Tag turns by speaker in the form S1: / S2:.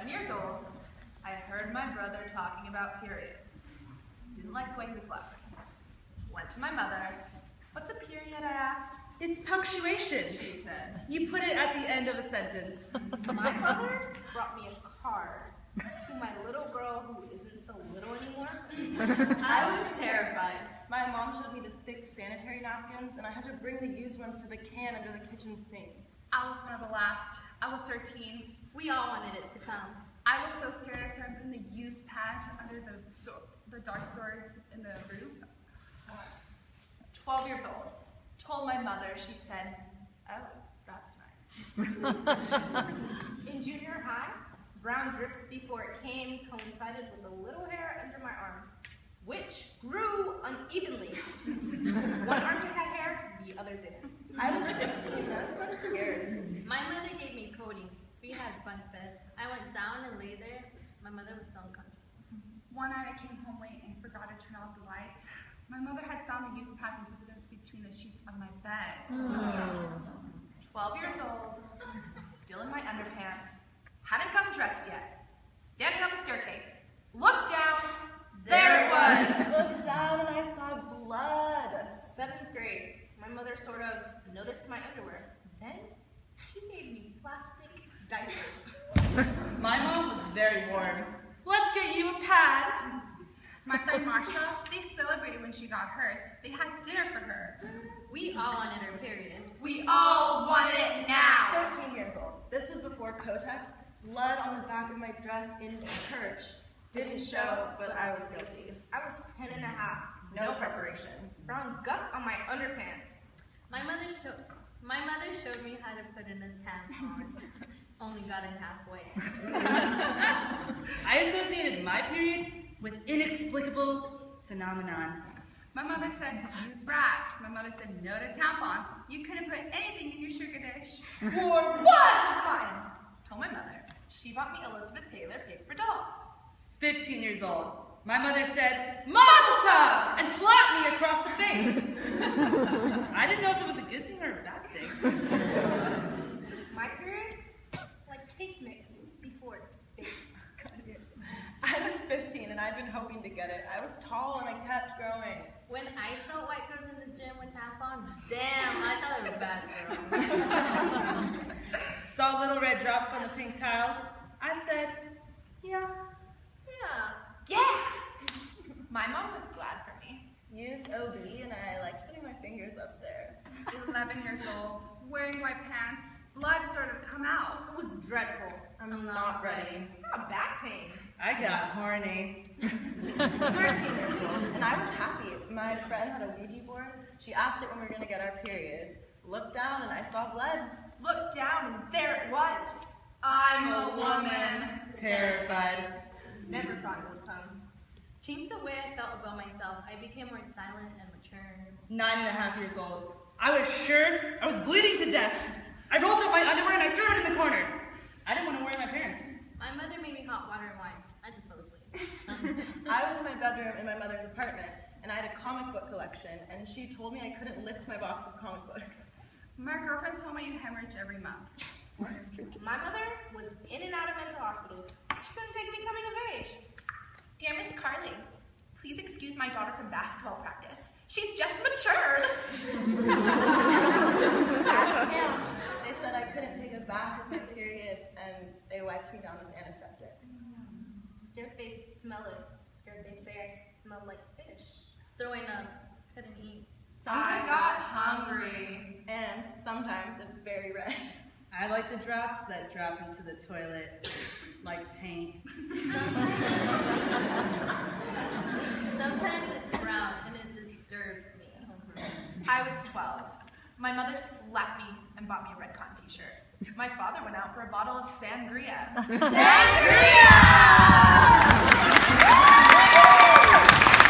S1: 7 years old, I heard my brother talking about periods. Didn't like the way he was laughing. Went to my mother. What's a period, I asked.
S2: It's punctuation,
S1: She said.
S2: You put it at the end of a sentence.
S3: My mother brought me a card to my little girl who isn't so little anymore.
S4: I was terrified.
S5: My mom showed me the thick sanitary napkins, and I had to bring the used ones to the can under the kitchen sink.
S4: I was one of the last. I was 13.
S3: We all wanted it to come.
S4: I was so scared I started putting the used pads under the dark storage in the roof.
S1: 12 years old. Told my mother, she said, oh, that's nice.
S3: In junior high, brown drips before it came coincided with the little hair under my arms, which grew unevenly. One armpit had hair, the other didn't.
S5: I was 16 and I was sort of scared.
S6: My mother gave me codeine. We had bunk beds. I went down and lay there. My mother was so uncomfortable.
S4: One night I came home late and forgot to turn off the lights. My mother had found the used pads and put them between the sheets of my bed.
S1: 12 years old, still in my underpants, hadn't come dressed yet, standing on the staircase, looked down, there it was!
S5: Looked down and I saw blood.
S3: 7th grade, my mother sort of noticed my underwear. Then she gave me plastic diapers.
S2: My mom was very warm. Let's get you a pad.
S4: My friend Marsha, they celebrated when she got hers. They had dinner for her.
S6: We all wanted our period.
S1: We all wanted it now!
S5: 13 years old. This was before Kotex. Blood on the back of my dress in church. Didn't show, but I was guilty.
S3: I was 10 and a half.
S5: No preparation.
S3: Brown gut on my underpants.
S6: My mother showed me how to put in a tampon. Only got in halfway.
S2: I associated my period with inexplicable phenomenon.
S4: My mother said, use rats. My mother said, no to tampons. You couldn't put anything in your sugar dish.
S1: For once a time! Told my mother. She bought me Elizabeth Taylor paper dolls.
S2: 15 years old. My mother said, Mazel tov! And slapped me across the face. I didn't know if it was a good thing or a bad thing.
S3: My period? Like cake mix before it's baked.
S5: I was 15 and I'd been hoping to get it. I was tall and I kept growing.
S6: When I saw white girls in the gym with tampons, damn, I thought they were bad girls.
S2: Saw little red drops on the pink tiles. I said, yeah.
S1: Yeah! My mom was glad for me.
S5: Used OB and I liked putting my fingers up there.
S4: 11 years old, wearing white pants, blood started to come out.
S3: It was dreadful.
S5: I'm not ready.
S3: I got back pains.
S2: I got horny.
S5: 13 years old, and I was happy. My friend had a Ouija board. She asked it when we were going to get our periods. Looked down and I saw blood.
S1: Looked down and there it was. I'm a woman.
S2: Terrified.
S3: Never thought it would come.
S6: Changed the way I felt about myself. I became more silent and mature.
S2: 9.5 years old. I was sure I was bleeding to death. I rolled up my underwear and I threw it in the corner. I didn't want to worry my parents.
S6: My mother made me hot water and wine. I just fell asleep.
S5: I was in my bedroom in my mother's apartment, and I had a comic book collection, and she told me I couldn't lift my box of comic books.
S4: My girlfriends told me you hemorrhage every month.
S3: My mother was in and out of mental hospitals. She couldn't take me coming of age.
S1: Dear Miss Carly, please excuse my daughter from basketball practice. She's just matured.
S5: At camp, they said I couldn't take a bath with my period, and they wiped me down with antiseptic.
S3: Scared they'd smell it. Scared they'd say I smelled like fish.
S6: Throwing up. Couldn't eat.
S1: I got hungry.
S5: And sometimes it's very red.
S2: I like the drops that drop into the toilet like paint.
S6: Sometimes it's brown and it disturbs me.
S1: I was 12. My mother slapped me and bought me a red cotton t-shirt. My father went out for a bottle of sangria.
S2: Sangria!